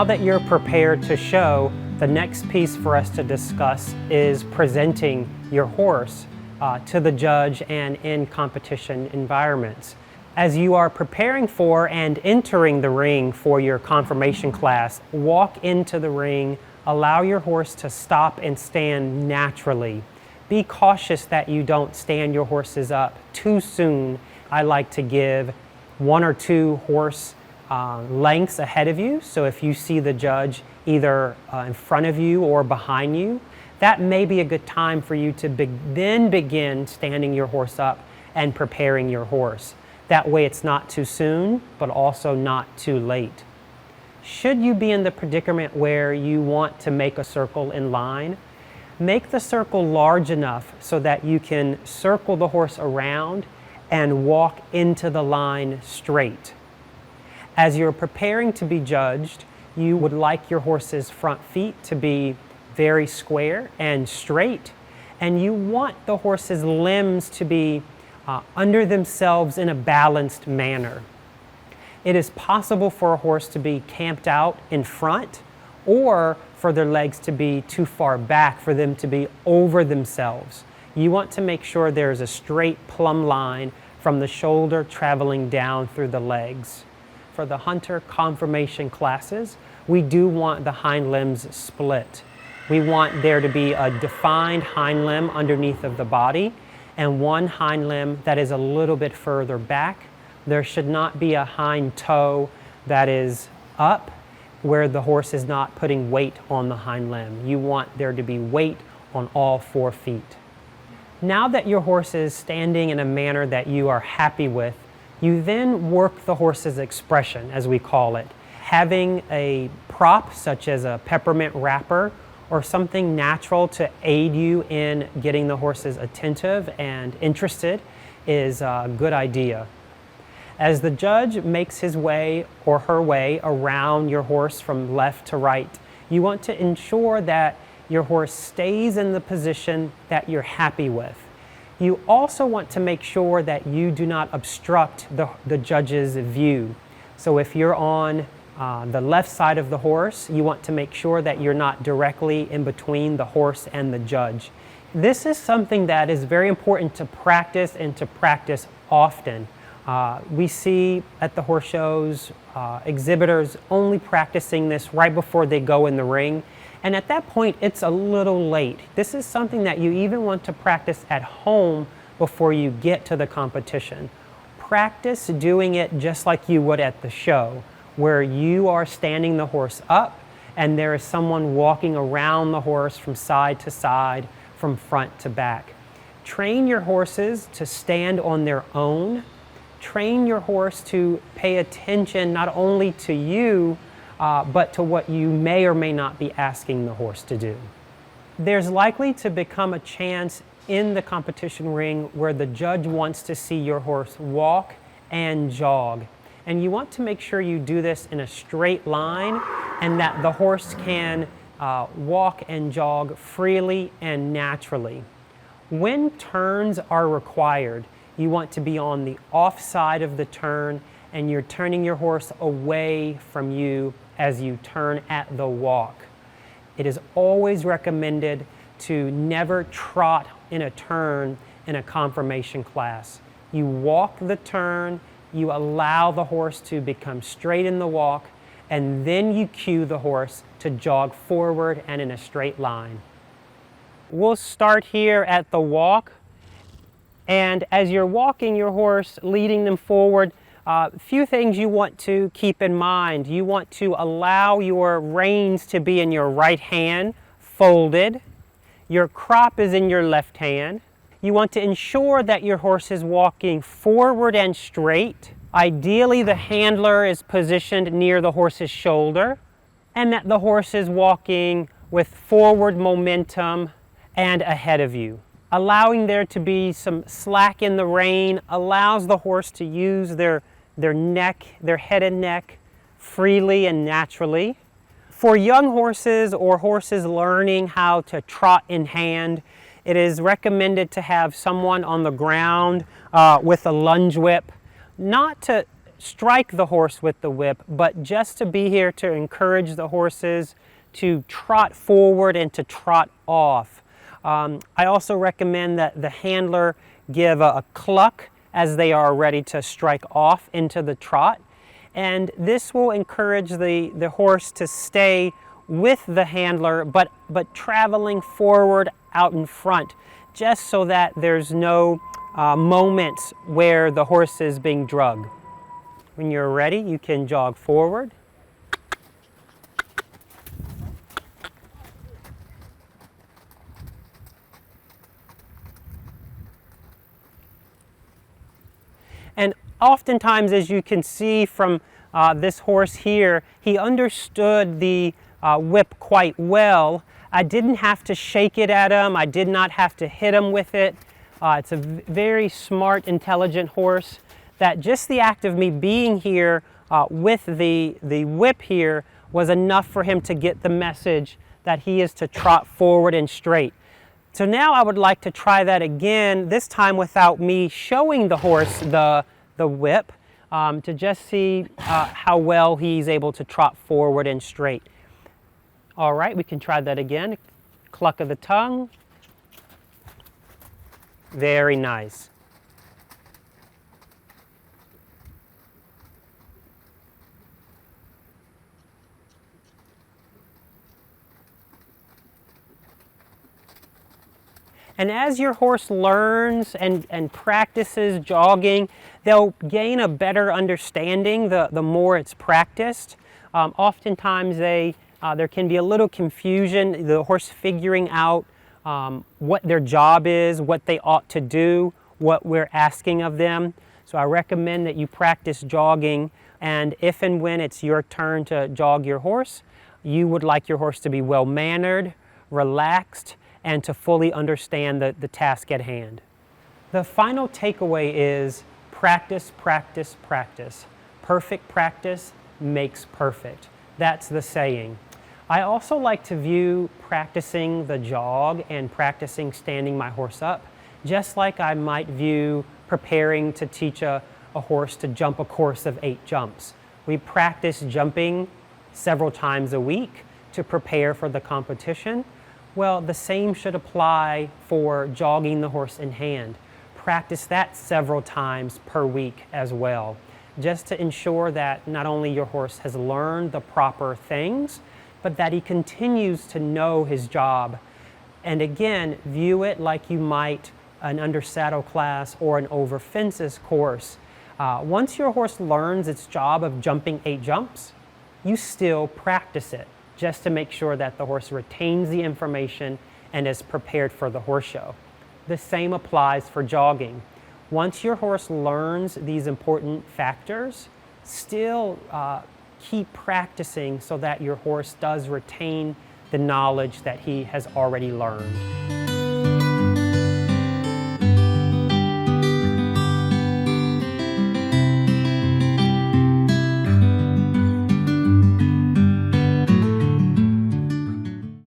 Now that you're prepared to show, the next piece for us to discuss is presenting your horse to the judge and in competition environments. As you are preparing for and entering the ring for your conformation class, walk into the ring, allow your horse to stop and stand naturally. Be cautious that you don't stand your horses up too soon. I like to give 1 or 2 horse lengths ahead of you. So if you see the judge either in front of you or behind you, that may be a good time for you to then begin standing your horse up and preparing your horse. That way it's not too soon, but also not too late. Should you be in the predicament where you want to make a circle in line, make the circle large enough so that you can circle the horse around and walk into the line straight. As you're preparing to be judged, you would like your horse's front feet to be very square and straight, and you want the horse's limbs to be under themselves in a balanced manner. It is possible for a horse to be camped out in front, or for their legs to be too far back for them to be over themselves. You want to make sure there's a straight plumb line from the shoulder traveling down through the legs. For the hunter conformation classes, we do want the hind limbs split. We want there to be a defined hind limb underneath of the body and one hind limb that is a little bit further back. There should not be a hind toe that is up where the horse is not putting weight on the hind limb. You want there to be weight on all 4 feet. Now that your horse is standing in a manner that you are happy with, you then work the horse's expression, as we call it. Having a prop such as a peppermint wrapper or something natural to aid you in getting the horses attentive and interested is a good idea. As the judge makes his way or her way around your horse from left to right, you want to ensure that your horse stays in the position that you're happy with. You also want to make sure that you do not obstruct the judge's view. So if you're on the left side of the horse, you want to make sure that you're not directly in between the horse and the judge. This is something that is very important to practice and to practice often. We see at the horse shows exhibitors only practicing this right before they go in the ring. And at that point, it's a little late. This is something that you even want to practice at home before you get to the competition. Practice doing it just like you would at the show, where you are standing the horse up and there is someone walking around the horse from side to side, from front to back. Train your horses to stand on their own. Train your horse to pay attention not only to you, but to what you may or may not be asking the horse to do. There's likely to become a chance in the competition ring where the judge wants to see your horse walk and jog. And you want to make sure you do this in a straight line and that the horse can walk and jog freely and naturally. When turns are required, you want to be on the off side of the turn and you're turning your horse away from you as you turn at the walk. It is always recommended to never trot in a turn in a conformation class. You walk the turn, you allow the horse to become straight in the walk, and then you cue the horse to jog forward and in a straight line. We'll start here at the walk, and as you're walking your horse, leading them forward, a few things you want to keep in mind. You want to allow your reins to be in your right hand, folded. Your crop is in your left hand. You want to ensure that your horse is walking forward and straight. Ideally, the handler is positioned near the horse's shoulder, and that the horse is walking with forward momentum and ahead of you. Allowing there to be some slack in the rein allows the horse to use their neck, their head and neck freely and naturally. For young horses or horses learning how to trot in hand, it is recommended to have someone on the ground with a lunge whip, not to strike the horse with the whip, but just to be here to encourage the horses to trot forward and to trot off. I also recommend that the handler give a cluck as they are ready to strike off into the trot. And this will encourage the horse to stay with the handler, but traveling forward out in front, just so that there's no moments where the horse is being drugged. When you're ready, you can jog forward. And oftentimes, as you can see from this horse here, he understood the whip quite well. I didn't have to shake it at him. I did not have to hit him with it. It's a very smart, intelligent horse that just the act of me being here with the whip here was enough for him to get the message that he is to trot forward and straight. So now I would like to try that again, this time without me showing the horse the whip, to just see how well he's able to trot forward and straight. All right, we can try that again. Cluck of the tongue. Very nice. And as your horse learns and practices jogging, they'll gain a better understanding the more it's practiced. Oftentimes there can be a little confusion, the horse figuring out what their job is, what they ought to do, what we're asking of them. So I recommend that you practice jogging, and if and when it's your turn to jog your horse, you would like your horse to be well-mannered, relaxed, and to fully understand the task at hand. The final takeaway is practice, practice, practice. Perfect practice makes perfect. That's the saying. I also like to view practicing the jog and practicing standing my horse up just like I might view preparing to teach a horse to jump a course of 8 jumps. We practice jumping several times a week to prepare for the competition. Well, the same should apply for jogging the horse in hand. Practice that several times per week as well, just to ensure that not only your horse has learned the proper things, but that he continues to know his job. And again, view it like you might an under saddle class or an over fences course. Once your horse learns its job of jumping 8 jumps, you still practice it, just to make sure that the horse retains the information and is prepared for the horse show. The same applies for jogging. Once your horse learns these important factors, still keep practicing so that your horse does retain the knowledge that he has already learned.